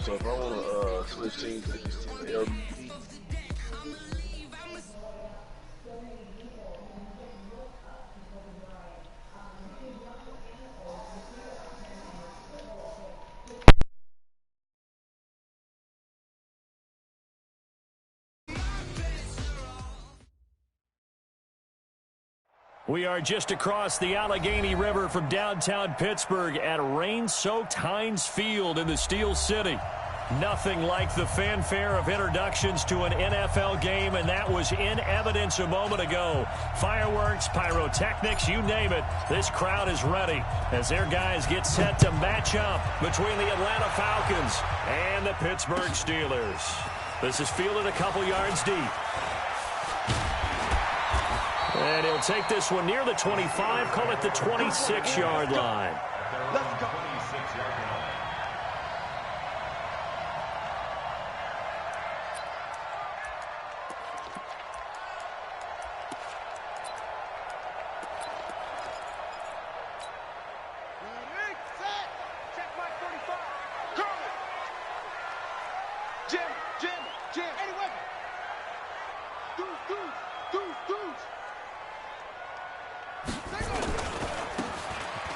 So if I want to switch teams, I just L. We are just across the Allegheny River from downtown Pittsburgh at rain-soaked Heinz Field in the Steel City. Nothing like the fanfare of introductions to an NFL game, and that was in evidence a moment ago. Fireworks, pyrotechnics, you name it. This crowd is ready as their guys get set to match up between the Atlanta Falcons and the Pittsburgh Steelers. This is fielded a couple yards deep. And he'll take this one near the 25, call it the 26-yard line. Let's go.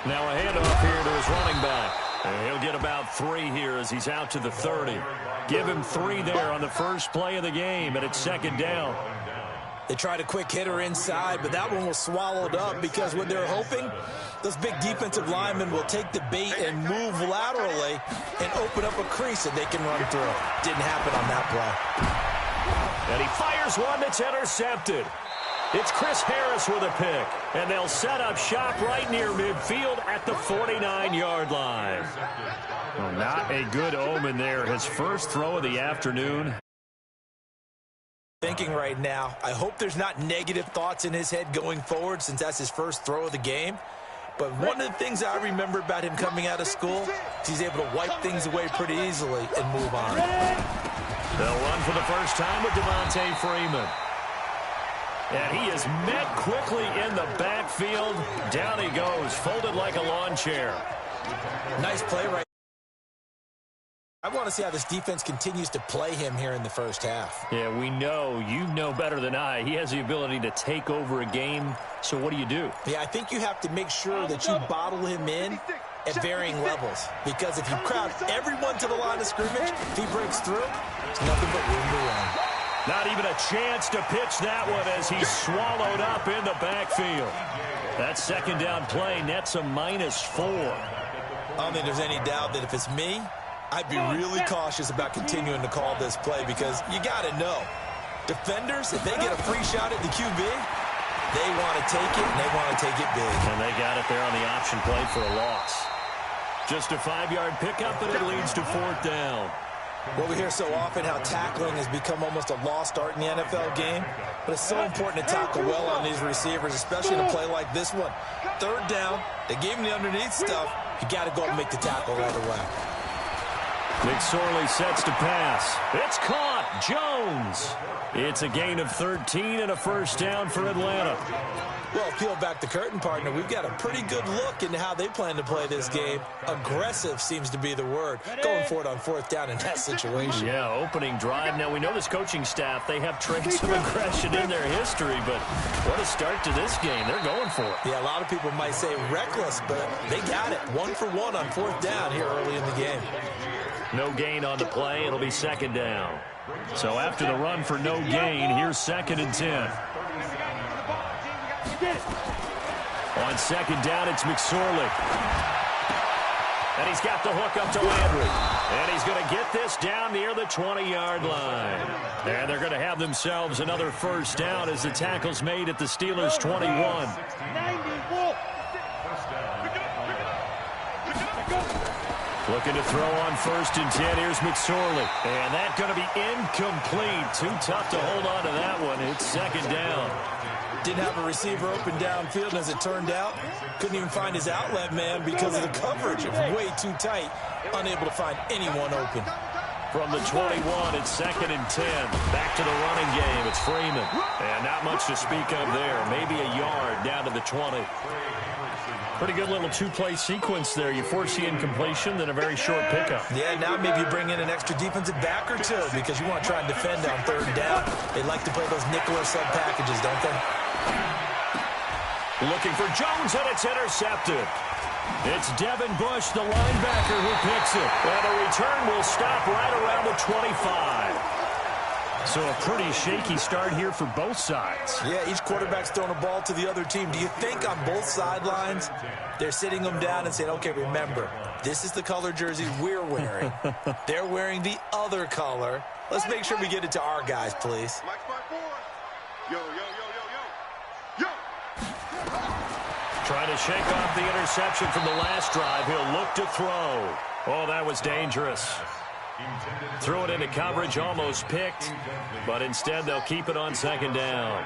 Now a handoff here to his running back. And he'll get about 3 here as he's out to the 30. Give him 3 there on the first play of the game, and it's second down. They tried a quick hitter inside, but that one was swallowed up because what they're hoping, those big defensive linemen will take the bait and move laterally and open up a crease that they can run through. Didn't happen on that play. And he fires one that's intercepted. It's Chris Harris with a pick, and they'll set up shop right near midfield at the 49-yard line. Well, not a good omen there. His first throw of the afternoon. Thinking right now, I hope there's not negative thoughts in his head going forward since that's his first throw of the game. But one of the things I remember about him coming out of school is he's able to wipe things away pretty easily and move on. They'll run for the first time with Devontae Freeman. And he is met quickly in the backfield. Down he goes, folded like a lawn chair. Nice play right. I want to see how this defense continues to play him here in the first half. Yeah, we know. You know better than I. He has the ability to take over a game. So what do you do? Yeah, I think you have to make sure that you bottle him in at varying levels. Because if you crowd everyone to the line of scrimmage, if he breaks through, it's nothing but room to run. Not even a chance to pitch that one as he's swallowed up in the backfield. That second down play nets a -4. I don't think there's any doubt that if it's me, I'd be really cautious about continuing to call this play because you got to know, defenders, if they get a free shot at the QB, they want to take it, and they want to take it big. And they got it there on the option play for a loss. Just a 5-yard pickup, and it leads to 4th down. Well, we hear so often how tackling has become almost a lost art in the NFL game, but it's so important to tackle well on these receivers, especially in a play like this one. 3rd down, they gave him the underneath stuff. You got to go and make the tackle right away. McSorley sets to pass. It's caught. Jones. It's a gain of 13 and a first down for Atlanta. Well, peel back the curtain, partner. We've got a pretty good look into how they plan to play this game. Aggressive seems to be the word. Going for it on 4th down in that situation. Yeah, opening drive. Now, we know this coaching staff, they have traits of aggression in their history, but what a start to this game. They're going for it. Yeah, a lot of people might say reckless, but they got it. 1 for 1 on 4th down here early in the game. No gain on the play. It'll be second down. So after the run for no gain, here's 2nd and 10. On second down, it's McSorley. And he's got the hook up to Landry. And he's going to get this down near the 20-yard line. And they're going to have themselves another first down as the tackle's made at the Steelers' 21. Looking to throw on 1st and 10. Here's McSorley. And that's going to be incomplete. Too tough to hold on to that one. It's second down. Didn't have a receiver open downfield, and as it turned out, couldn't even find his outlet man because of the coverage. It was way too tight, unable to find anyone open. From the 21, it's 2nd and 10. Back to the running game. It's Freeman. And not much to speak of there. Maybe a yard down to the 20. Pretty good little two-play sequence there. You force the incompletion, then a very short pickup. Yeah, now maybe you bring in an extra defensive back or two because you want to try and defend on 3rd down. They like to play those nickel or sub packages, don't they? Looking for Jones, and it's intercepted. It's Devin Bush, the linebacker, who picks it. And the return will stop right around the 25. So a pretty shaky start here for both sides. Yeah, each quarterback's throwing a ball to the other team. Do you think on both sidelines they're sitting them down and saying, okay, remember, this is the color jersey we're wearing. They're wearing the other color. Let's make sure we get it to our guys, please. Yo, yo, yo, yo, yo. Yo! Trying to shake off the interception from the last drive. He'll look to throw. Oh, that was dangerous. Threw it into coverage, almost picked, but instead they'll keep it on 2nd down.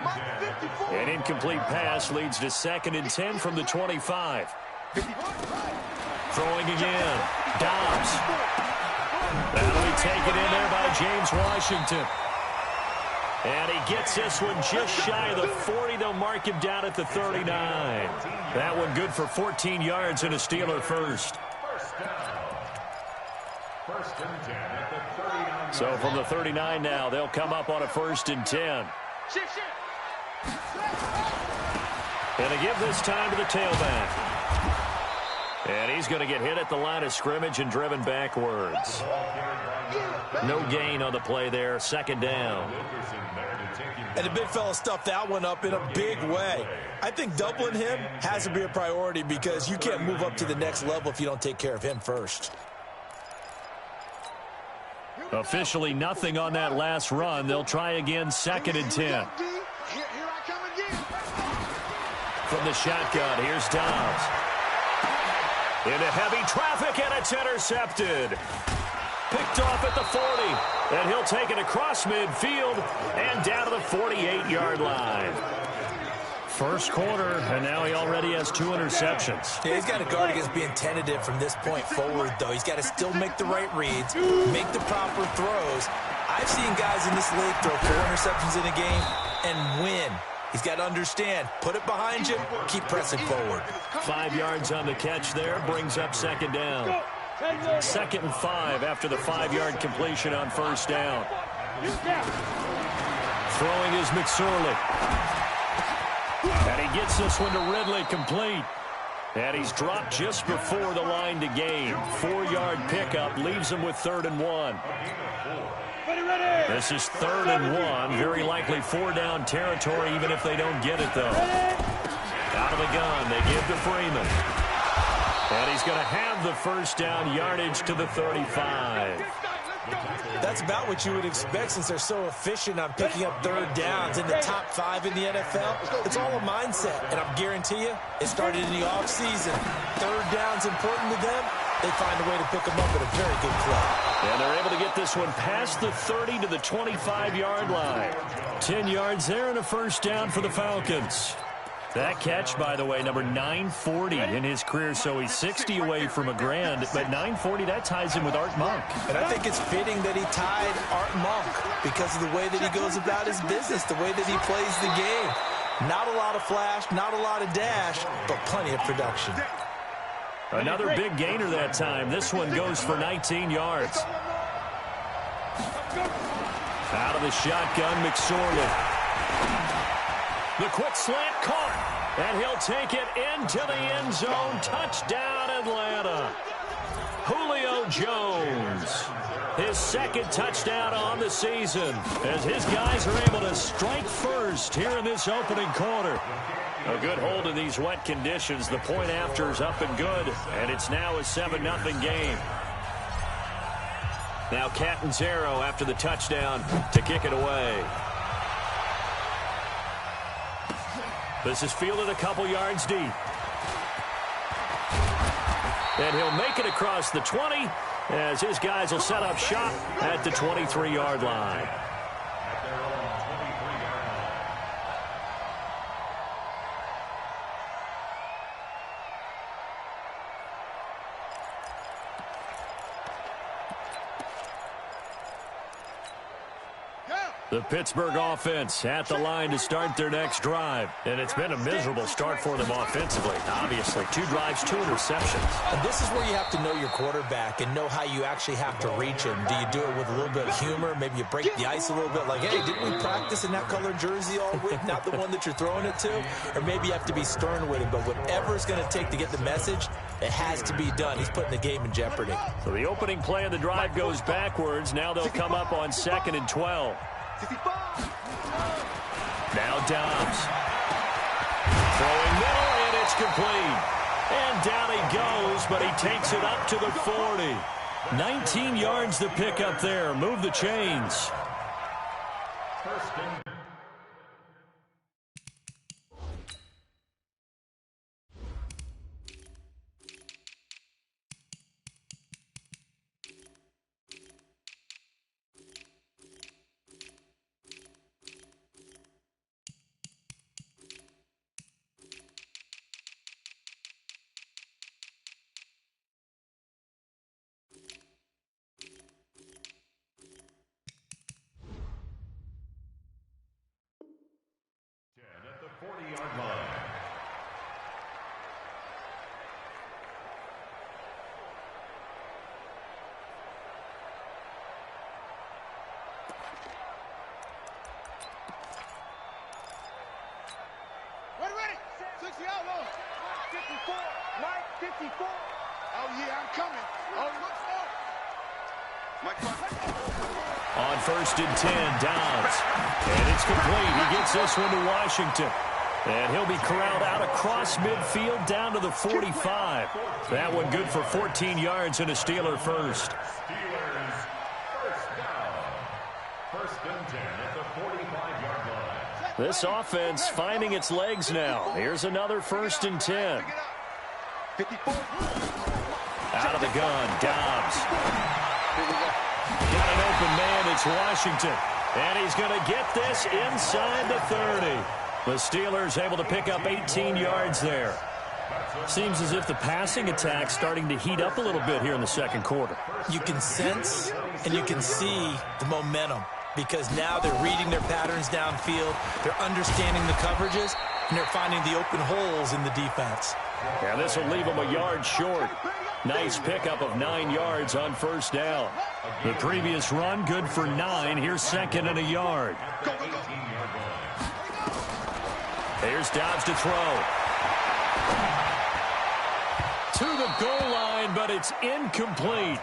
An incomplete pass leads to 2nd and 10 from the 25. Throwing again. Dobbs. That'll be taken in there by James Washington. And he gets this one just shy of the 40. They'll mark him down at the 39. That one good for 14 yards and a Steeler first. So from the 39 now, they'll come up on a 1st and 10. And they give this time to the tailback. And he's going to get hit at the line of scrimmage and driven backwards. No gain on the play there, 2nd down. And the big fella stuffed that one up in a big way. I think doubling him has to be a priority because you can't move up to the next level if you don't take care of him first. Officially nothing on that last run. They'll try again, 2nd and 10. From the shotgun, here's Dobbs. Into heavy traffic, and it's intercepted. Picked off at the 40. And he'll take it across midfield and down to the 48-yard line. First quarter, and now he already has 2 interceptions. Yeah, he's got to guard against being tentative from this point forward, though. He's got to still make the right reads, make the proper throws. I've seen guys in this league throw 4 interceptions in a game and win. He's got to understand, put it behind you, keep pressing forward. 5 yards on the catch there, brings up 2nd down. 2nd and 5 after the 5-yard completion on 1st down. Throwing is McSorley. And he gets this one to Ridley complete. And he's dropped just before the line to gain. 4-yard pickup leaves him with 3rd and 1. This is 3rd and 1. Very likely 4-down territory even if they don't get it, though. Out of the gun, they give to Freeman. And he's going to have the 1st down yardage to the 35. That's about what you would expect since they're so efficient on picking up 3rd downs in the top 5 in the NFL. It's all a mindset, and I guarantee you it started in the offseason. 3rd down's important to them. They find a way to pick them up at a very good clip. And they're able to get this one past the 30 to the 25-yard line. 10 yards there and a 1st down for the Falcons. That catch, by the way, number 940 in his career, so he's 60 away from a grand. But 940, that ties him with Art Monk. And I think it's fitting that he tied Art Monk because of the way that he goes about his business, the way that he plays the game. Not a lot of flash, not a lot of dash, but plenty of production. Another big gainer that time. This one goes for 19 yards. Out of the shotgun, McSorley. The quick slant caught, and he'll take it into the end zone. Touchdown, Atlanta. Julio Jones, his 2nd touchdown on the season, as his guys are able to strike first here in this opening quarter. A good hold in these wet conditions. The point after is up and good, and it's now a 7-0 game. Now Catanzaro after the touchdown to kick it away. This is fielded a couple yards deep. And he'll make it across the 20 as his guys will set up shop at the 23-yard line. The Pittsburgh offense at the line to start their next drive. And it's been a miserable start for them offensively. Obviously, 2 drives, 2 interceptions. And this is where you have to know your quarterback and know how you actually have to reach him. Do you do it with a little bit of humor? Maybe you break the ice a little bit like, hey, didn't we practice in that colored jersey all week? Not the one that you're throwing it to? Or maybe you have to be stern with him. But whatever it's going to take to get the message, it has to be done. He's putting the game in jeopardy. So the opening play of the drive goes backwards. Now they'll come up on 2nd and 12. Now Dobbs. Throwing middle, and it's complete. And down he goes, but he takes it up to the 40. 19 yards to pick up there. Move the chains. At the 40-yard line. Ready. 60 out. 54. Mike, 54. Oh, yeah, I'm coming. Oh, look for Mike. On 1st and 10, Dobbs. And it's complete. He gets this one to Washington. And he'll be corralled out across midfield down to the 45. That one good for 14 yards and a Steeler first. Steelers first down. 1st and 10 at the 45-yard line. This offense finding its legs now. Here's another 1st and 10. 54. Out of the gun, Dobbs. Got an open man, it's Washington. And he's going to get this inside the 30. The Steelers able to pick up 18 yards there. Seems as if the passing attack's starting to heat up a little bit here in the 2nd quarter. You can sense and you can see the momentum because now they're reading their patterns downfield, they're understanding the coverages, and they're finding the open holes in the defense. And this will leave them a yard short. Nice pickup of 9 yards on 1st down. The previous run good for 9. Here's 2nd and a yard. Here's Dobbs to throw. To the goal line, but it's incomplete.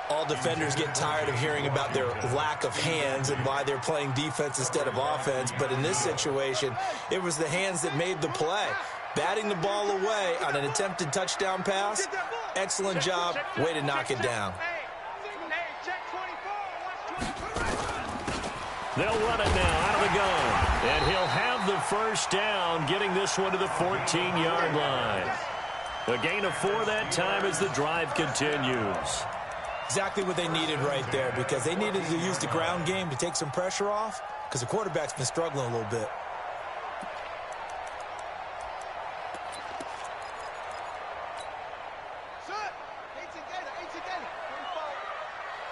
All defenders get tired of hearing about their lack of hands and why they're playing defense instead of offense. But in this situation, it was the hands that made the play. Batting the ball away on an attempted touchdown pass. Excellent job. Way to knock it down. They'll run it now out of the gun. And he'll have the 1st down, getting this one to the 14-yard line. A gain of 4 that time as the drive continues. Exactly what they needed right there because they needed to use the ground game to take some pressure off because the quarterback's been struggling a little bit.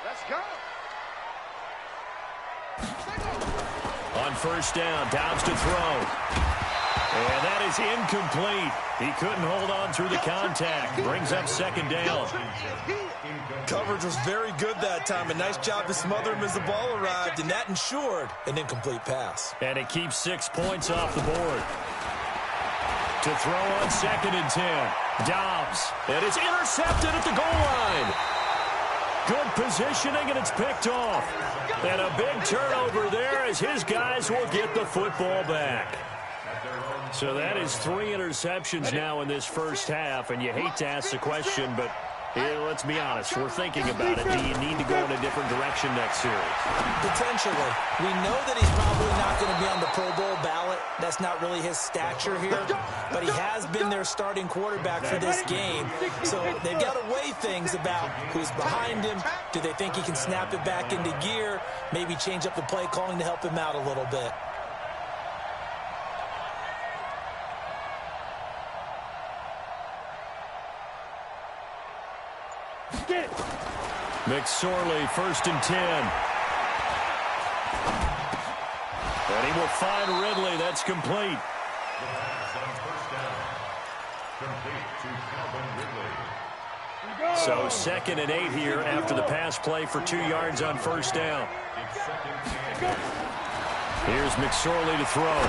Let's go. On 1st down, Dobbs to throw. And that is incomplete. He couldn't hold on through the contact. Brings up 2nd down. Coverage was very good that time. A nice job to smother him as the ball arrived, and that ensured an incomplete pass. And it keeps 6 points off the board. To throw on 2nd and 10. Dobbs. And it's intercepted at the goal line. Good positioning, and it's picked off. And a big turnover there as his guys will get the football back. So that is 3 interceptions now in this 1st half, and you hate to ask the question, but let's be honest, we're thinking about it. Do you need to go in a different direction next series? Potentially. We know that he's probably not going to be on the Pro Bowl ballot. That's not really his stature here, but he has been their starting quarterback for this game. So they've got to weigh things about who's behind him. Do they think he can snap it back into gear? Maybe change up the play calling to help him out a little bit. McSorley, 1st and 10. And he will find Ridley. That's complete. The pass on first down. Complete to Calvin Ridley. So 2nd and 8 here after the pass play for 2 yards on first down. It's 2nd and 8. Here's McSorley to throw.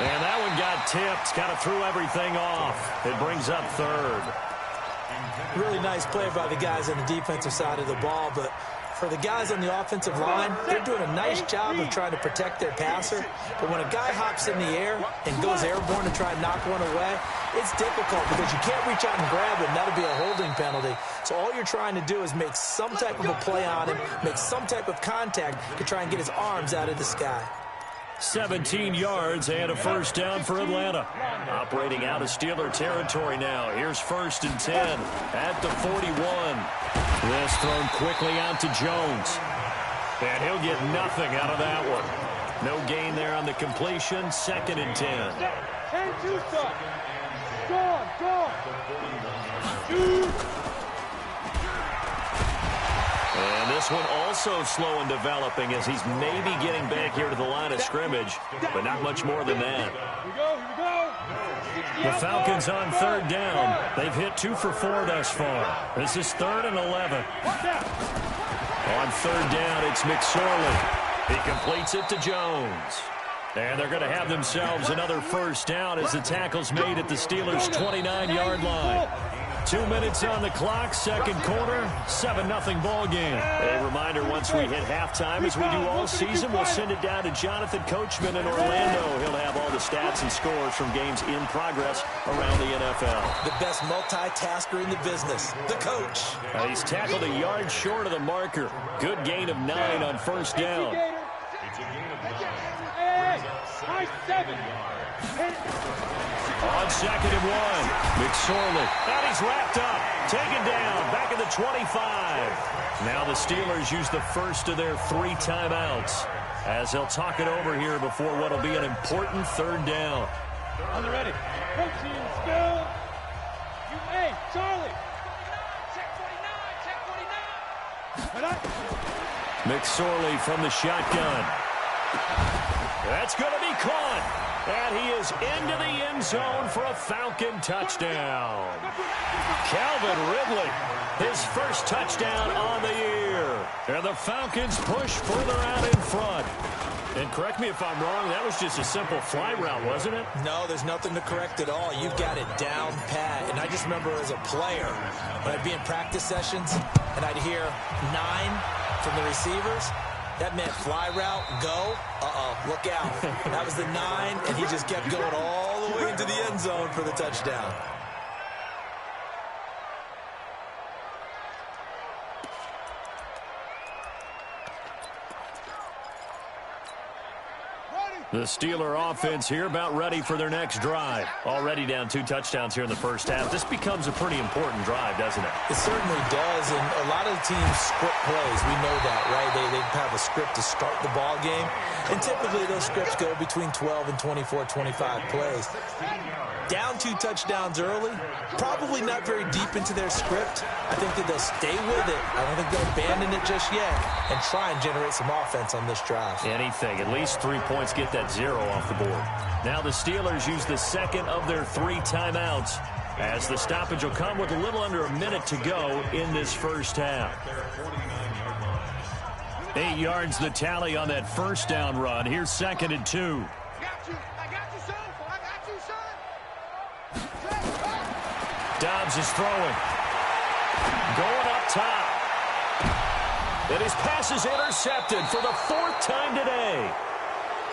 And that one got tipped. Kind of threw everything off. It brings up 3rd. Really nice play by the guys on the defensive side of the ball, but for the guys on the offensive line, they're doing a nice job of trying to protect their passer. But when a guy hops in the air and goes airborne to try and knock one away, it's difficult because you can't reach out and grab him. That'll be a holding penalty. So all you're trying to do is make some type of a play on him, make some type of contact to try and get his arms out of the sky. 17 yards and a first down for Atlanta. Operating out of Steeler territory now. Here's 1st and 10 at the 41. This thrown quickly out to Jones. And he'll get nothing out of that one. No gain there on the completion. 2nd and 10. 10-2 stop. Go. And this one also slow in developing as he's maybe getting back here to the line of scrimmage, but not much more than that. Here we go. The Falcons on 3rd down. They've hit 2 for 4 thus far. This is 3rd and 11. On 3rd down, it's McSorley. He completes it to Jones. And they're going to have themselves another first down as the tackle's made at the Steelers' 29-yard line. 2 minutes on the clock, 2nd quarter, 7-0 ball game. A reminder, once we hit halftime, as we do all season, we'll send it down to Jonathan Coachman in Orlando. He'll have all the stats and scores from games in progress around the NFL. The best multitasker in the business, the coach. He's tackled a yard short of the marker. Good gain of 9 on first down. It's a gain of 9. High 7. On 2nd and 1, McSorley. And he's wrapped up. Taken down. Back at the 25. Now the Steelers use the first of their 3 timeouts as they'll talk it over here before what will be an important 3rd down. On the ready. Protein spill. Hey, Charlie. Check 49. Check 49. McSorley from the shotgun. That's going to be caught. And he is into the end zone for a Falcon touchdown. Calvin Ridley, his first touchdown on the year. And the Falcons push further out in front. And correct me if I'm wrong, that was just a simple fly route, wasn't it? No, there's nothing to correct at all. You've got it down pat. And I just remember as a player, when I'd be in practice sessions, and I'd hear 9 from the receivers. That meant fly route, go. Look out. That was the 9, and he just kept going all the way into the end zone for the touchdown. The Steeler offense here about ready for their next drive. Already down 2 touchdowns here in the first half. This becomes a pretty important drive, doesn't it? It certainly does, and a lot of the teams script plays. We know that, right? They have a script to start the ball game, and typically those scripts go between 12 and 24, 25 plays. Down 2 touchdowns early, probably not very deep into their script. I think that they'll stay with it. I don't think they'll abandon it just yet and try and generate some offense on this drive. Anything. At least 3 points get that 0 off the board. Now the Steelers use the 2nd of their 3 timeouts as the stoppage will come with a little under a minute to go in this first half. 8 yards the tally on that first down run. Here's 2nd and 2. Dobbs is throwing. Going up top. And his pass is intercepted for the 4th time today.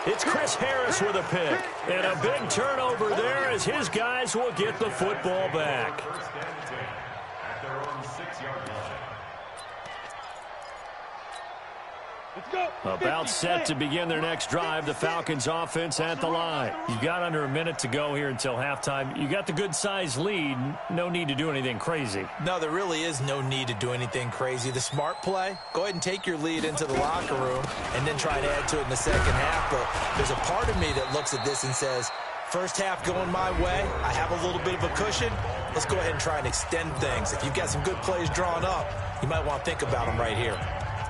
It's Chris Harris with a pick. And a big turnover there as his guys will get the football back. First and 10 at their own 6-yard line. About set to begin their next drive, the Falcons offense at the line. You've got under a minute to go here until halftime. You got the good-sized lead. No need to do anything crazy. No, there really is no need to do anything crazy. The smart play, go ahead and take your lead into the locker room and then try to add to it in the second half. But there's a part of me that looks at this and says, first half going my way, I have a little bit of a cushion. Let's go ahead and try and extend things. If you've got some good plays drawn up, you might want to think about them right here.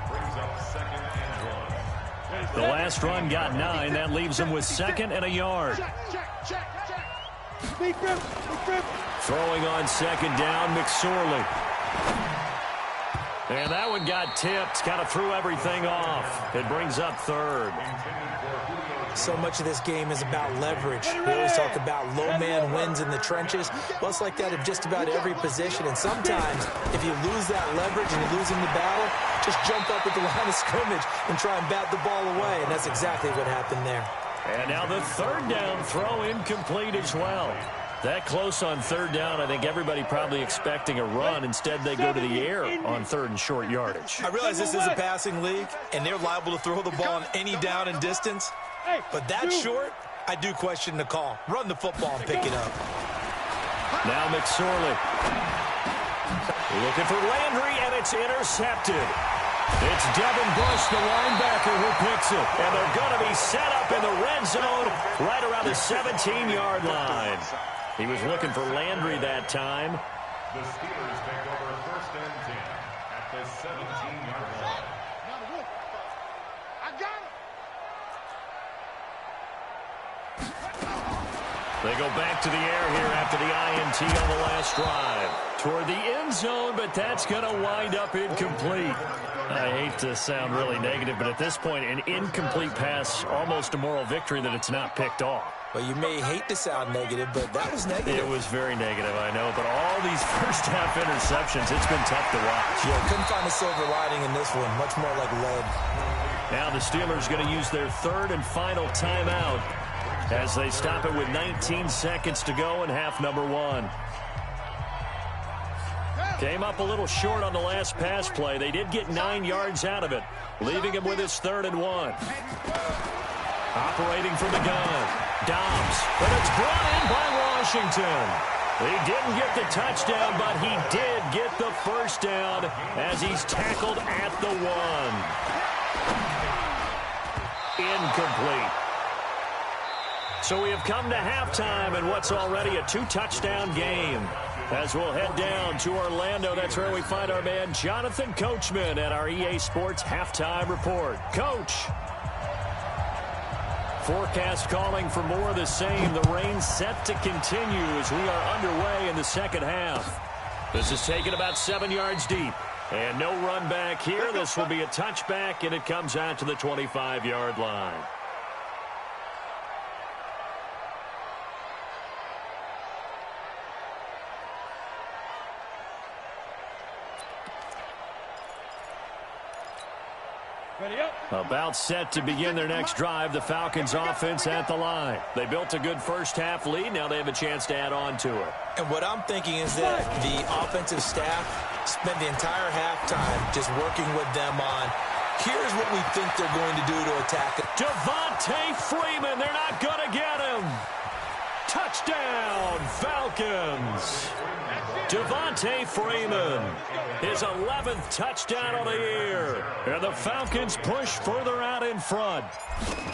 Brings up 2nd and 1. The last run got 9. That leaves him with 2nd and a yard. Throwing on 2nd down, McSorley. And that one got tipped. Kind of threw everything off. It brings up 3rd. So much of this game is about leverage. We always talk about low man wins in the trenches. Well, it's like that in just about every position. And sometimes, if you lose that leverage and you're losing the battle, just jump up at the line of scrimmage and try and bat the ball away. And that's exactly what happened there. And now the 3rd down throw incomplete as well. That close on 3rd down, I think everybody probably expecting a run. Instead, they go to the air on 3rd and short yardage. I realize this is a passing league, and they're liable to throw the ball on any down and distance. But that short, I do question the call. Run the football and pick it up. Now McSorley. Looking for Landry, and it's intercepted. It's Devin Bush, the linebacker, who picks it. And they're going to be set up in the red zone right around the 17-yard line. He was looking for Landry that time. The Steelers take over 1st and 10 at the 17-yard line. I got him. They go back to the air here after the INT on the last drive. Toward the end zone, but that's going to wind up incomplete. I hate to sound really negative, but at this point, an incomplete pass, almost a moral victory that it's not picked off. Well, you may hate to sound negative, but that was negative. It was very negative, I know, but all these first-half interceptions, it's been tough to watch. Yeah, couldn't find a silver lining in this one, much more like lead. Now the Steelers going to use their 3rd and final timeout as they stop it with 19 seconds to go in half number 1. Came up a little short on the last pass play. They did get 9 yards out of it, leaving him with his 3rd and 1. Operating from the gun, Dobbs, but it's brought in by Washington. He didn't get the touchdown, but he did get the 1st down as he's tackled at the 1. Incomplete. So we have come to halftime in what's already a 2-touchdown game. As we'll head down to Orlando, that's where we find our man Jonathan Coachman at our EA Sports Halftime Report. Coach. Forecast calling for more of the same. The rain set to continue as we are underway in the 2nd half. This is taken about 7 yards deep. And no run back here. This will be a touchback, and it comes out to the 25-yard line. About set to begin their next drive. The Falcons offense at the line. They built a good first-half lead. Now they have a chance to add on to it. And what I'm thinking is that the offensive staff spent the entire halftime just working with them on, here's what we think they're going to do to attack it. Devontae Freeman, they're not going to get him. Touchdown, Falcons. Devontae Freeman, his 11th touchdown of the year. And the Falcons push further out in front.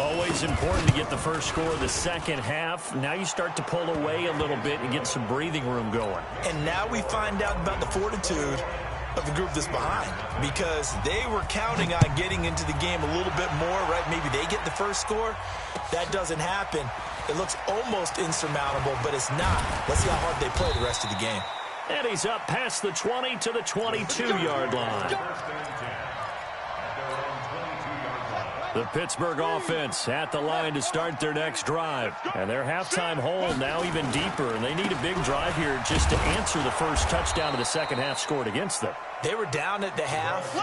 Always important to get the first score of the 2nd half. Now you start to pull away a little bit and get some breathing room going. And now we find out about the fortitude of the group that's behind, because they were counting on getting into the game a little bit more, right? Maybe they get the first score. That doesn't happen. It looks almost insurmountable, but it's not. Let's see how hard they play the rest of the game. And he's up past the 20 to the 22-yard line. The Pittsburgh offense at the line to start their next drive. And their halftime hole now even deeper. And they need a big drive here just to answer the first touchdown of the 2nd half scored against them. They were down at the half.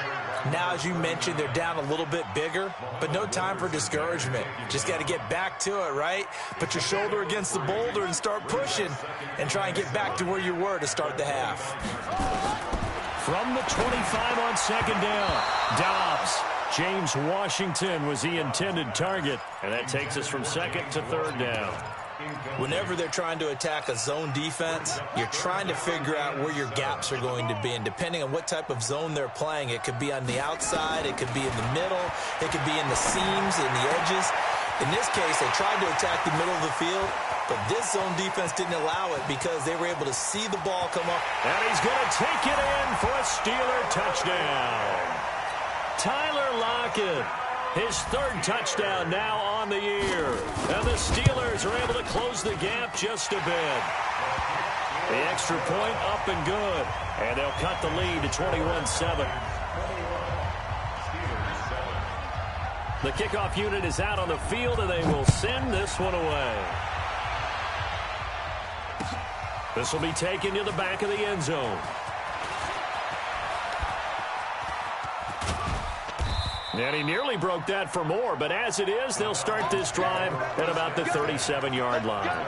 Now, as you mentioned, they're down a little bit bigger, but no time for discouragement. Just got to get back to it, right? Put your shoulder against the boulder and start pushing and try and get back to where you were to start the half. From the 25 on 2nd down, Dobbs. James Washington was the intended target, and that takes us from 2nd to 3rd down. Whenever they're trying to attack a zone defense, you're trying to figure out where your gaps are going to be. And depending on what type of zone they're playing, it could be on the outside, it could be in the middle, it could be in the seams, in the edges. In this case, they tried to attack the middle of the field, but this zone defense didn't allow it because they were able to see the ball come up. And he's going to take it in for a Steeler touchdown. Tyler Lockett His third touchdown now on the year. And the Steelers are able to close the gap just a bit. The extra point up and good. And they'll cut the lead to 21-7. The kickoff unit is out on the field, and they will send this one away. This will be taken to the back of the end zone. And he nearly broke that for more, but as it is, they'll start this drive at about the 37-yard line.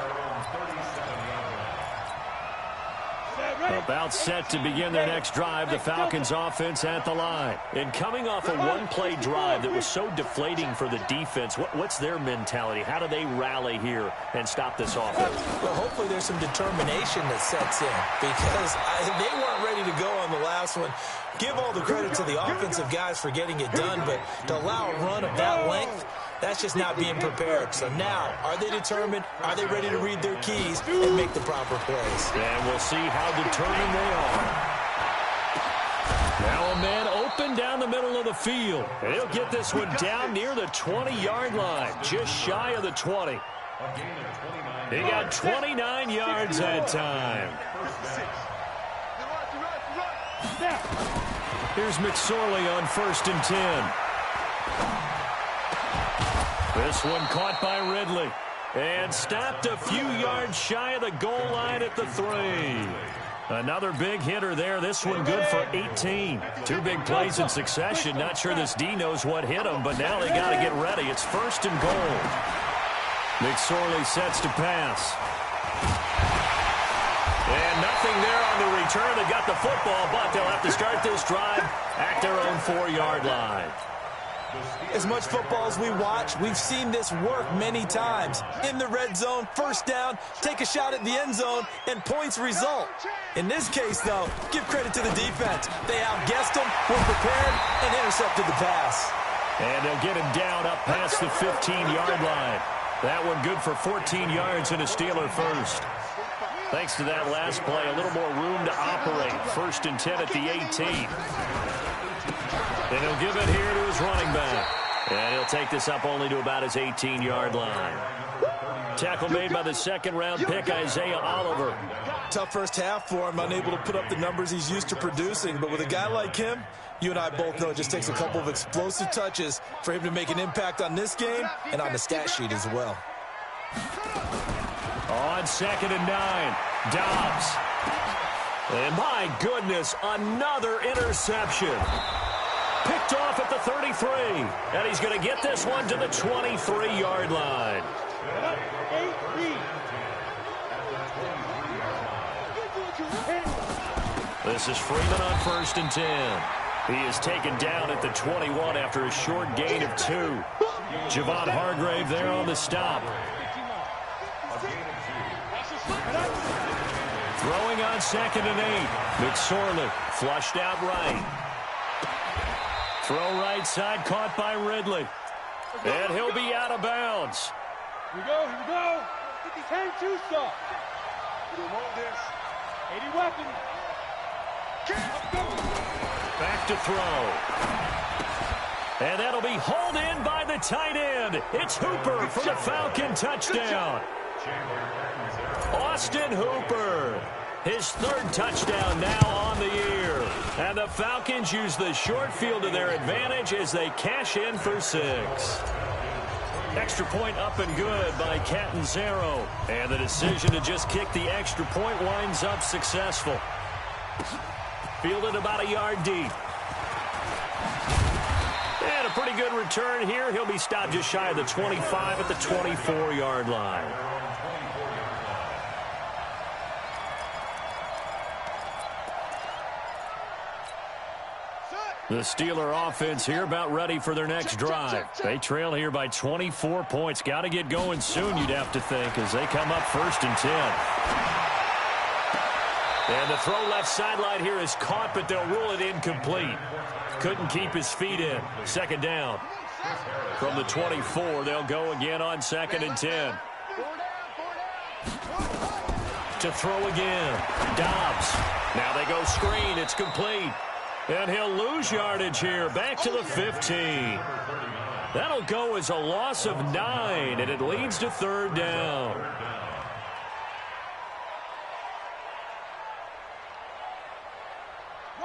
About set to begin their next drive, the Falcons offense at the line. And coming off a one-play drive that was so deflating for the defense, what's their mentality? How do they rally here and stop this offense? Well, hopefully there's some determination that sets in because they weren't ready to go on the last one. Give all the credit to the offensive guys for getting it done, but to allow a run of that length, that's just not being prepared. So now, are they determined? Are they ready to read their keys and make the proper plays? And we'll see how determined they are. Now a man open down the middle of the field. And he'll get this one down near the 20-yard line, just shy of the 20. He got 29 yards that time. Here's McSorley on 1st and 10. This one caught by Ridley. And stopped a few yards shy of the goal line at the 3. Another big hitter there. This one good for 18. Two big plays in succession. Not sure this D knows what hit him, but now they got to get ready. It's 1st and goal. McSorley sets to pass. And nothing there on the return. They got the football, but they'll have to start this drive at their own 4-yard line. As much football as we watch, we've seen this work many times. In the red zone, first down, take a shot at the end zone, and points result. In this case, though, give credit to the defense. They outguessed them, were prepared, and intercepted the pass. And they'll get him down up past the 15-yard line. That one good for 14 yards and a Steeler first. Thanks to that last play, a little more room to operate. 1st and 10 at the 18. And he'll give it here to his running back. And he'll take this up only to about his 18-yard line. Tackle made by the 2nd-round pick, Isaiah Oliver. Tough first half for him, unable to put up the numbers he's used to producing. But with a guy like him, you and I both know it just takes a couple of explosive touches for him to make an impact on this game and on the stat sheet as well. On 2nd and 9, Dobbs. And my goodness, another interception. Picked off at the 33. And he's going to get this one to the 23-yard line. This is Freeman on 1st and 10. He is taken down at the 21 after a short gain of 2. Javon Hargrave there on the stop. Throwing on 2nd and 8. McSorley flushed out right. Throw right side caught by Ridley. And he'll be out of bounds. Here we go, here we go. Get these hands too soft. We don't want this. 80 weapon. Back to throw. And that'll be hauled in by the tight end. It's Hooper for the Falcon touchdown. Austin Hooper. His 3rd touchdown now on the year. And the Falcons use the short field to their advantage as they cash in for 6. Extra point up and good by Catanzaro. And the decision to just kick the extra point winds up successful. Fielded about a yard deep. And a pretty good return here. He'll be stopped just shy of the 25 at the 24-yard line. The Steeler offense here about ready for their next drive. They trail here by 24 points. Got to get going soon, you'd have to think, as they come up 1st and 10. And the throw left sideline here is caught, but they'll rule it incomplete. Couldn't keep his feet in. 2nd down. From the 24, they'll go again on 2nd and 10. To throw again. Dobbs. Now they go screen. It's complete. And he'll lose yardage here. Back to the 15. That'll go as a loss of 9, and it leads to third down.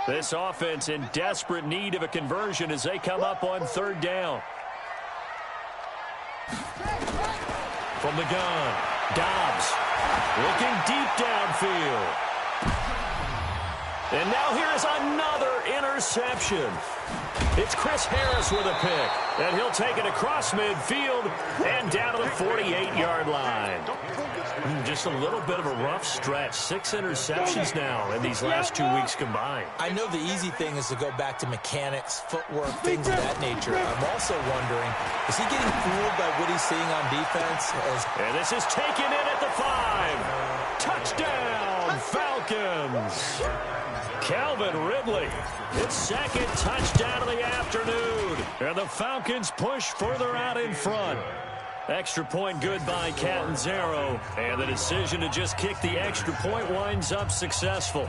This offense in desperate need of a conversion as they come up on third down. From the gun, Dobbs looking deep downfield. And now here is another interception. It's Chris Harris with a pick, and he'll take it across midfield and down to the 48-yard line. Just a little bit of a rough stretch. 6 interceptions now in these last 2 weeks combined. I know the easy thing is to go back to mechanics, footwork, things of that nature. I'm also wondering, is he getting fooled by what he's seeing on defense? And this is taken in at the 5. Touchdown, Falcons. Calvin Ridley, his second touchdown of the afternoon. And the Falcons push further out in front. Extra point good by Catanzaro. And the decision to just kick the extra point winds up successful.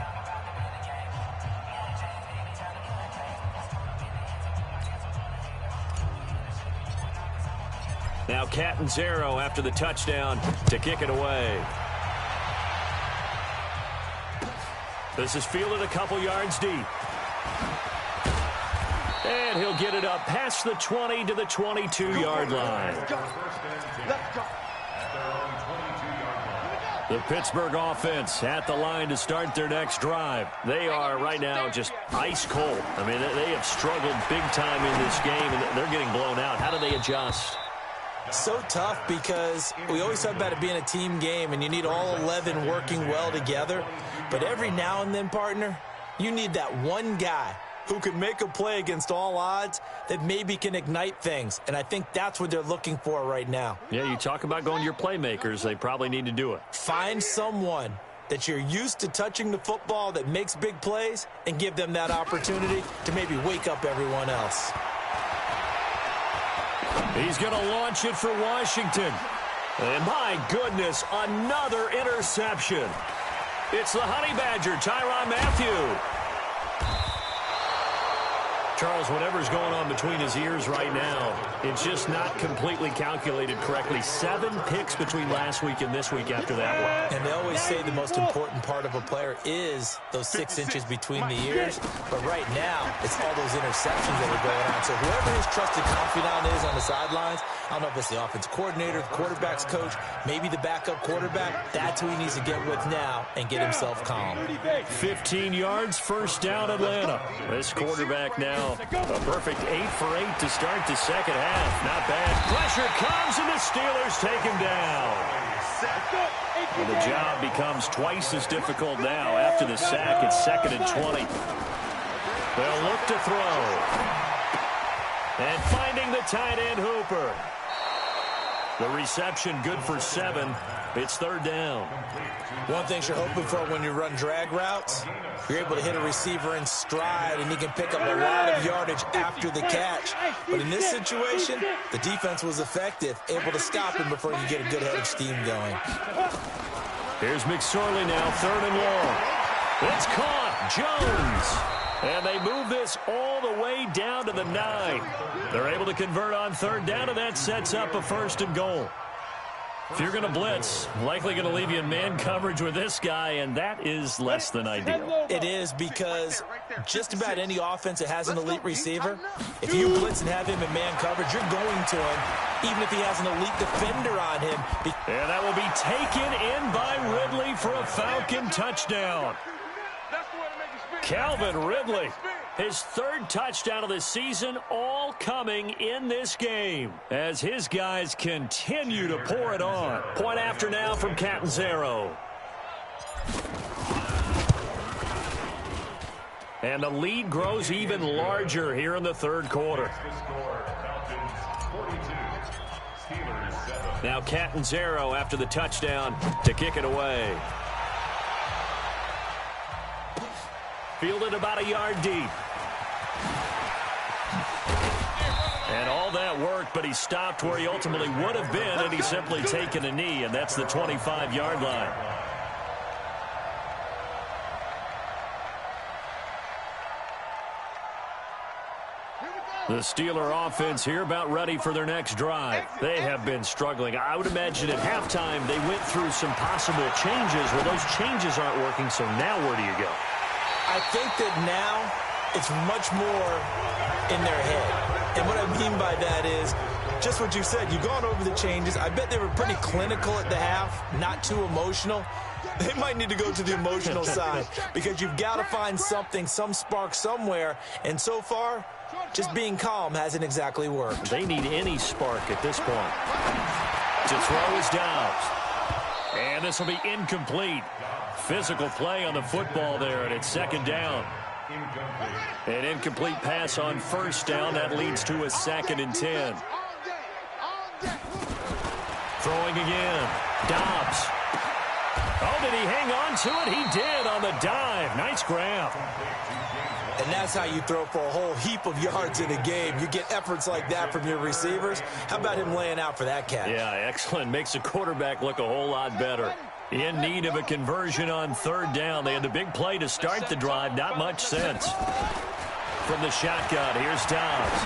Now Catanzaro after the touchdown to kick it away. This is fielded a couple yards deep. And he'll get it up past the 20 to the 22-yard line. The Pittsburgh offense at the line to start their next drive. They are right now just ice cold. I mean, they have struggled big time in this game, and they're getting blown out. How do they adjust? So tough because we always talk about it being a team game, and you need all 11 working well together. But every now and then, partner, you need that one guy who can make a play against all odds that maybe can ignite things. And I think that's what they're looking for right now. Yeah, you talk about going to your playmakers. They probably need to do it. Find someone that you're used to touching the football that makes big plays and give them that opportunity to maybe wake up everyone else. He's going to launch it for Washington. And my goodness, another interception. It's the Honey Badger, Tyrann Mathieu. Charles, whatever's going on between his ears right now, it's just not completely calculated correctly. 7 picks between last week and this week after that one. And they always say the most important part of a player is those 6 inches between the ears. But right now, it's all those interceptions that are going on. So whoever his trusted confidant is on the sidelines, I don't know if it's the offensive coordinator, the quarterback's coach, maybe the backup quarterback, that's who he needs to get with now and get himself calm. 15 yards, first down Atlanta. This quarterback now a perfect 8 for 8 to start the second half. Not bad. Pressure comes, and the Steelers take him down. And the job becomes twice as difficult now. After the sack, it's 2nd and 20. They'll look to throw. And finding the tight end, Hooper. The reception good for 7. It's third down. One thing you're hoping for when you run drag routes, you're able to hit a receiver in stride, and he can pick up a lot of yardage after the catch. But in this situation, the defense was effective, able to stop him before you get a good head of steam going. Here's McSorley now, 3rd and long. It's caught. Jones. And they move this all the way down to the 9. They're able to convert on third down, and that sets up a 1st and goal. If you're going to blitz, likely going to leave you in man coverage with this guy, and that is less than ideal. It is, because just about any offense that has an elite receiver, if you blitz and have him in man coverage, you're going to him, even if he has an elite defender on him. And that will be taken in by Ridley for a Falcon touchdown. Calvin Ridley, his 3rd touchdown of the season, all coming in this game as his guys continue to pour it on. Point after now from Catanzaro. And the lead grows even larger here in the 3rd quarter. Now Catanzaro after the touchdown to kick it away. Fielded about a yard deep. And all that worked, but he stopped where he ultimately would have been, and he's simply taken a knee, and that's the 25-yard line. The Steeler offense here about ready for their next drive. They have been struggling. I would imagine at halftime they went through some possible changes. Well, those changes aren't working, so now where do you go? I think that now it's much more in their head. And what I mean by that is just what you said. You've gone over the changes. I bet they were pretty clinical at the half, not too emotional. They might need to go to the emotional side because you've got to find something, some spark somewhere. And so far, just being calm hasn't exactly worked. They need any spark at this point. To throw is Dobbs. And this will be incomplete. Physical play on the football there, and it's second down. An incomplete pass on first down. That leads to a 2nd and 10. Throwing again. Dobbs. Oh, did he hang on to it? He did on the dive. Nice grab. And that's how you throw for a whole heap of yards in a game. You get efforts like that from your receivers. How about him laying out for that catch? Yeah, excellent. Makes the quarterback look a whole lot better. In need of a conversion on 3rd down. They had the big play to start the drive. Not much sense. From the shotgun, here's Dobbs.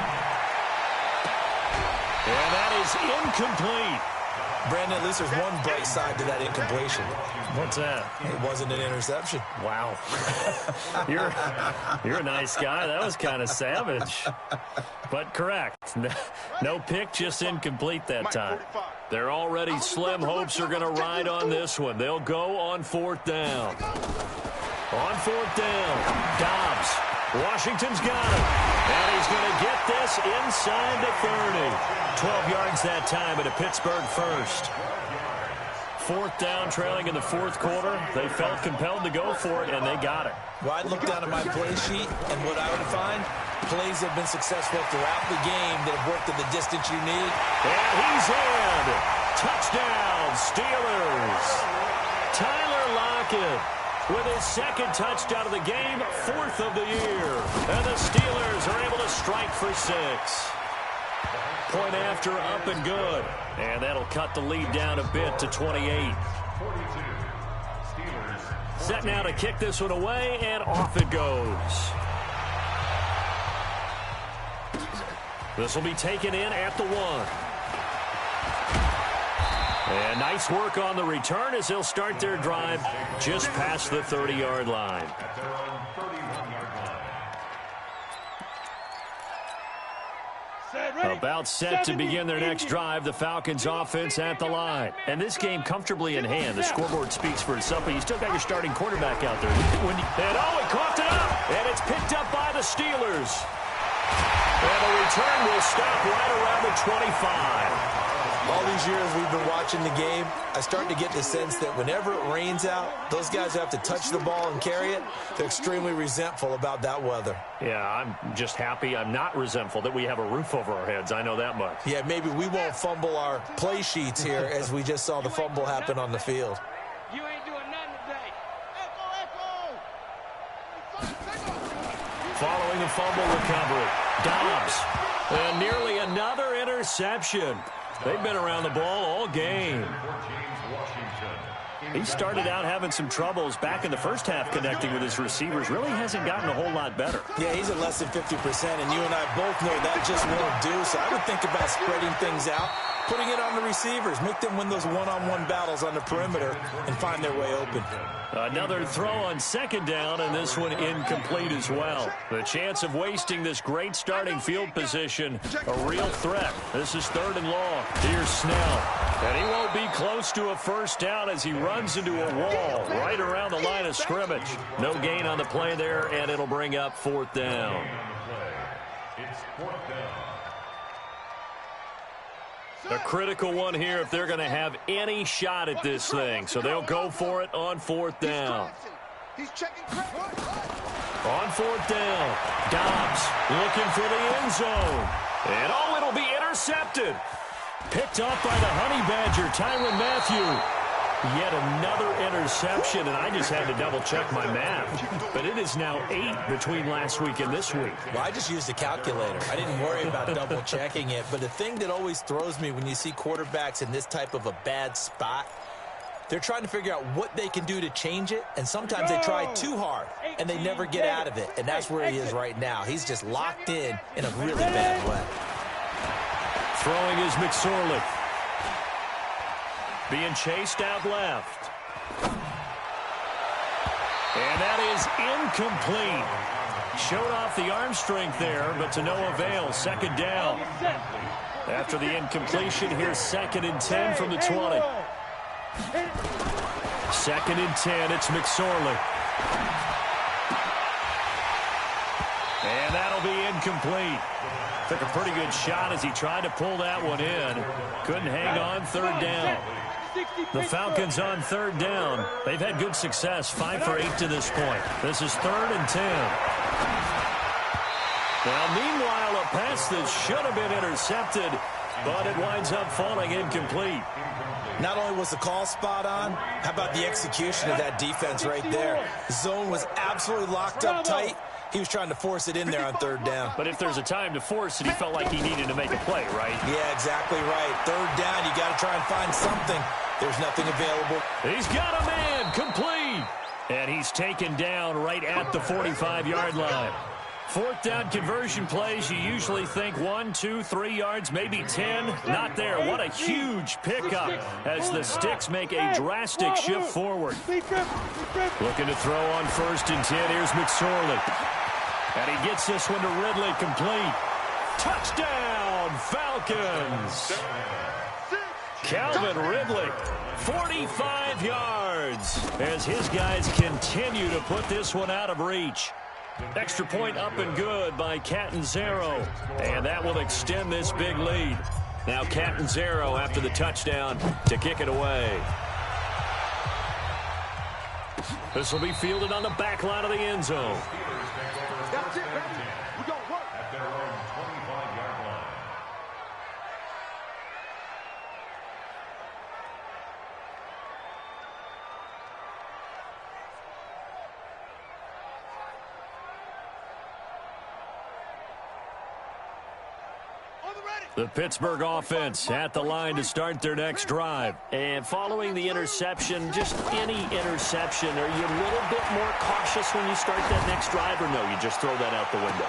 And that is incomplete. Brandon, at least there's one bright side to that incompletion. What's that? It wasn't an interception. Wow. You're a nice guy. That was kind of savage. But correct. No pick, just incomplete that time. Their already slim hopes are going to ride on this one. They'll go on 4th down. On 4th down, Dobbs. Washington's got him. And he's going to get this inside the 30. 12 yards that time at a Pittsburgh first. 4th down, trailing in the 4th quarter. They felt compelled to go for it, and they got it. Well, I'd look down at my play sheet, and what I would find, plays have been successful throughout the game that have worked at the distance you need. And he's in. Touchdown, Steelers. Tyler Lockett with his 2nd touchdown of the game, 4th of the year. And the Steelers are able to strike for 6. Point after, up and good. And that'll cut the lead down a bit to 28. Set now to kick this one away, and off it goes. This will be taken in at the 1. And nice work on the return as they'll start their drive just past the 30-yard line. About set to begin their next drive, the Falcons offense at the line. And this game comfortably in hand. The scoreboard speaks for itself, but you still got your starting quarterback out there. And he coughed it up, and it's picked up by the Steelers. And the return will stop right around the 25. All these years we've been watching the game, I start to get the sense that whenever it rains out, those guys who have to touch the ball and carry it, they're extremely resentful about that weather. Yeah, I'm just happy I'm not resentful that we have a roof over our heads. I know that much. Yeah, maybe we won't fumble our play sheets here as we just saw the fumble happen on the field. You ain't doing nothing today. Following the fumble recovery, Dobbs. And nearly another interception. They've been around the ball all game. He started out having some troubles back in the first half connecting with his receivers. Really hasn't gotten a whole lot better. Yeah, he's at less than 50%, and you and I both know that just won't do. So I would think about spreading things out, putting it on the receivers, make them win those one-on-one battles on the perimeter and find their way open. Another throw on 2nd down, and this one incomplete as well. The chance of wasting this great starting field position, a real threat. This is 3rd and long. Here's Snell. And he won't be close to a first down as he runs into a wall right around the line of scrimmage. No gain on the play there, and it'll bring up 4th down. It's 4th down. A critical one here if they're going to have any shot at this thing. So they'll go for it on 4th down. On 4th down, Dobbs looking for the end zone. And oh, it'll be intercepted. Picked off by the Honey Badger, Tyrann Mathieu. Yet another interception, and I just had to double-check my math. But it is now 8 between last week and this week. Well, I just used a calculator. I didn't worry about double-checking it. But the thing that always throws me when you see quarterbacks in this type of a bad spot They're trying to figure out what they can do to change it, and sometimes they try too hard, and they never get out of it, and that's where he is right now. He's just locked in a really bad way. Throwing is McSorley. Being chased out left. And that is incomplete. Showed off the arm strength there, but to no avail. Second down. After the incompletion, here's 2nd and 10 from the 20. 2nd and 10, it's McSorley. And that'll be incomplete. Took a pretty good shot as he tried to pull that one in. Couldn't hang on, 3rd down. The Falcons on 3rd down. They've had good success, 5 for 8 to this point. This is 3rd and 10. Now, meanwhile, a pass that should have been intercepted, but it winds up falling incomplete. Not only was the call spot on, how about the execution of that defense right there? The zone was absolutely locked up tight. He was trying to force it in there on 3rd down. But if there's a time to force it, he felt like he needed to make a play, right? Yeah, exactly right. 3rd down, you got to try and find something. There's nothing available. He's got a man, complete. And he's taken down right at the 45-yard line. 4th down conversion plays, you usually think 1, 2, 3 yards, maybe 10. Not there. What a huge pickup as the Sticks make a drastic shift forward. Looking to throw on 1st and 10. Here's McSorley. And he gets this one to Ridley, complete. Touchdown, Falcons. Calvin Ridley, 45 yards, as his guys continue to put this one out of reach. Extra point up and good by Catanzaro, and that will extend this big lead. Now Catanzaro after the touchdown to kick it away. This will be fielded on the back line of the end zone. That's it, baby. We gonna work. At their own 25-yard line. The Pittsburgh offense at the line to start their next drive. And following the interception, just any interception, are you a little bit more cautious when you start that next drive, or no, you just throw that out the window?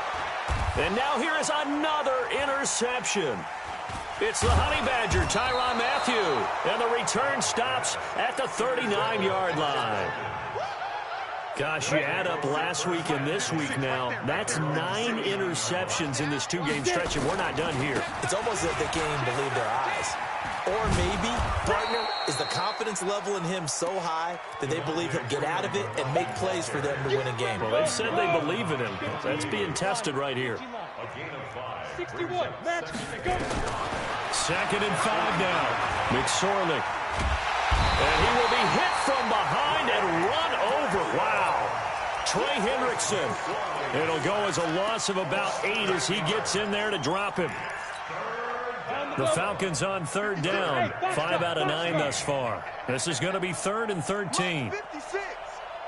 And now here is another interception. It's the Honey Badger, Tyrann Mathieu, and the return stops at the 39-yard line. Gosh, you add up last week and this week now, that's 9 interceptions in this 2-game stretch, and we're not done here. It's almost like they can't even believe their eyes. Or maybe, partner, is the confidence level in him so high that they believe he'll get out of it and make plays for them to win a game. Well, they've said they believe in him. That's being tested right here. 61, match, go. 2nd and 5 now. McSorley. And he will be hit from behind and run over. Wow. Trey Hendrickson. It'll go as a loss of about 8 as he gets in there to drop him. The Falcons on 3rd down. 5 out of 9 thus far. This is going to be 3rd and 13. 56.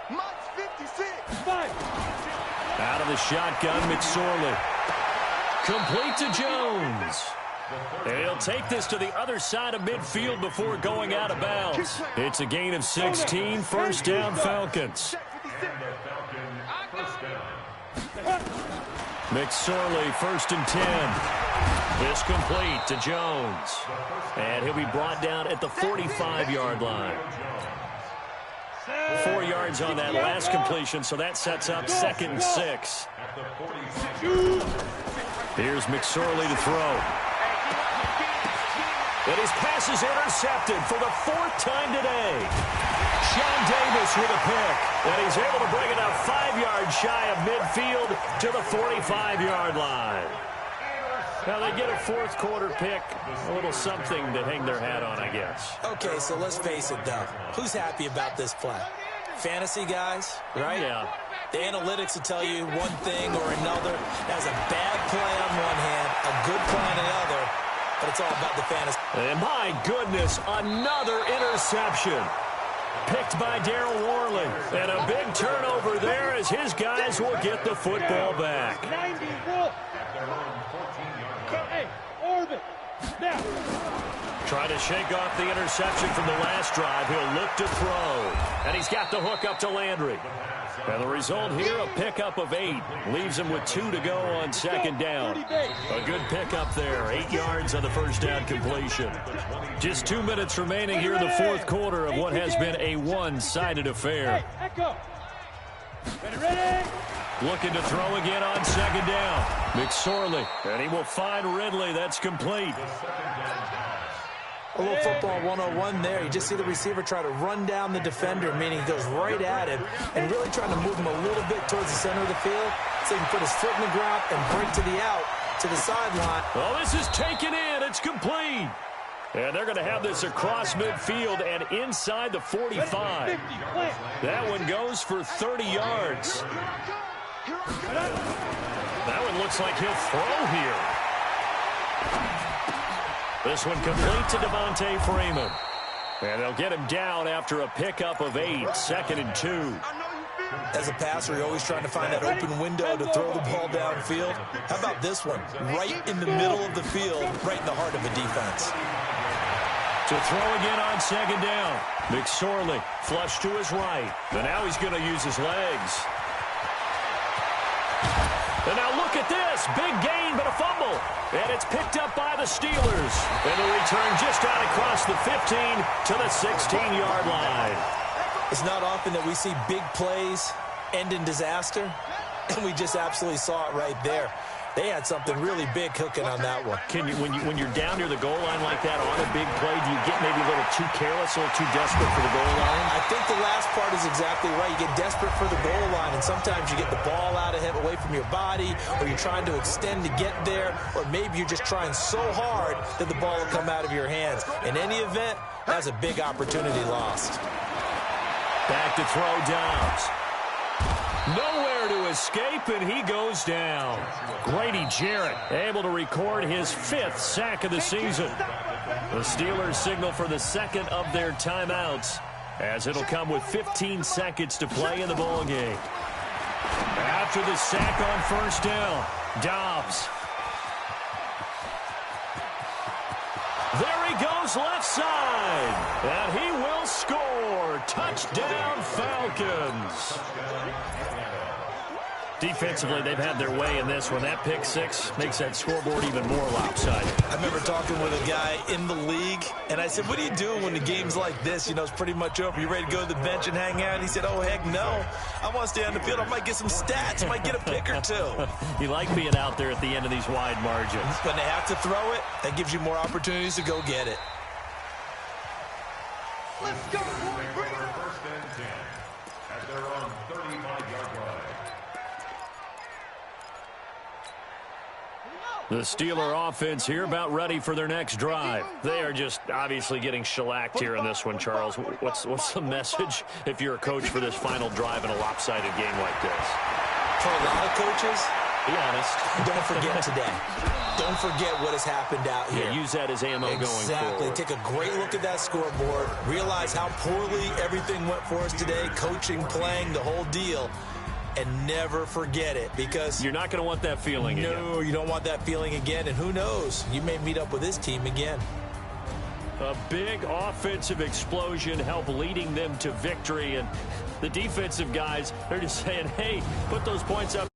Mike 56. Out of the shotgun, McSorley. Complete to Jones. And he'll take this to the other side of midfield before going out of bounds. It's a gain of 16, 1st down Falcons. McSorley, 1st and 10. It's complete to Jones. And he'll be brought down at the 45-yard line. 4 yards on that last completion, so that sets up 2nd and 6. Here's McSorley to throw. And his pass is intercepted for the 4th time today. Sean Davis with a pick. And he's able to bring it up 5 yards shy of midfield to the 45-yard line. Now they get a 4th quarter pick, a little something to hang their hat on, I guess. Okay, so let's face it, though. Who's happy about this play? Fantasy guys, right? Yeah. The analytics will tell you one thing or another. That's a bad play on one hand, a good play on the other, but it's all about the fantasy. And my goodness, another interception. Picked by Daryl Worley. And a big turnover there as his guys will get the football back. 90. Hey, orbit. Now. Trying to shake off the interception from the last drive. He'll look to throw. And he's got the hook up to Landry. And the result here, a pickup of 8. Leaves him with 2 to go on second down. A good pickup there. 8 yards on the first down completion. Just 2 minutes remaining here in the fourth quarter of what has been a one-sided affair. Looking to throw again on second down. McSorley. And he will find Ridley. That's complete. A little football 101 there. You just see the receiver try to run down the defender, meaning he goes right at him and really trying to move him a little bit towards the center of the field so he can put his foot in the ground and break to the out, to the sideline. Oh, this is taken in. It's complete. And they're going to have this across midfield and inside the 45. That one goes for 30 yards. That one looks like he'll throw here. This one complete to Devontae Freeman. And they'll get him down after a pickup of 8, 2nd and 2. As a passer, you're always trying to find that open window to throw the ball downfield. How about this one? Right in the middle of the field, right in the heart of the defense. To throw again on second down. McSorley flush to his right. And now he's going to use his legs. And now look at this. Big gain, but a fumble. And it's picked up by the Steelers. And the return just out across the 15 to the 16-yard line. It's not often that we see big plays end in disaster. And we just absolutely saw it right there. They had something really big cooking on that one. Can you, when you're down near the goal line like that on a big play, do you get maybe a little too careless, a little too desperate for the goal line? I think the last part is exactly right. You get desperate for the goal line, and sometimes you get the ball out of him, away from your body, or you're trying to extend to get there, or maybe you're just trying so hard that the ball will come out of your hands. In any event, that's a big opportunity lost. Back to throw Dobbs. Nowhere to escape, and he goes down. Grady Jarrett able to record his 5th sack of the season. The Steelers signal for the second of their timeouts, as it'll come with 15 seconds to play in the ball game. After the sack on first down, Dobbs. There he goes left side, and he will score. Touchdown, Falcons. Defensively, they've had their way in this one. That pick 6 makes that scoreboard even more lopsided. I remember talking with a guy in the league, and I said, what do you do when the game's like this? You know, it's pretty much over. You ready to go to the bench and hang out? And he said, oh, heck no. I want to stay on the field. I might get some stats. I might get a pick or 2. You like being out there at the end of these wide margins. When they have to throw it, that gives you more opportunities to go get it. Let's go, boy. Bring it on. First and 10 at their own 35-yard line. The Steeler offense here about ready for their next drive. They are just obviously getting shellacked here in this one, Charles. What's the message if you're a coach for this final drive in a lopsided game like this? For a lot of coaches, be honest. Don't forget today. Don't forget what has happened out here. Yeah, use that as ammo going forward. Exactly. Take a great look at that scoreboard. Realize how poorly everything went for us today. Coaching, playing, the whole deal. And never forget it, because you're not going to want that feeling again. No, you don't want that feeling again. And who knows? You may meet up with this team again. A big offensive explosion helped leading them to victory. And the defensive guys, they're just saying, hey, put those points up.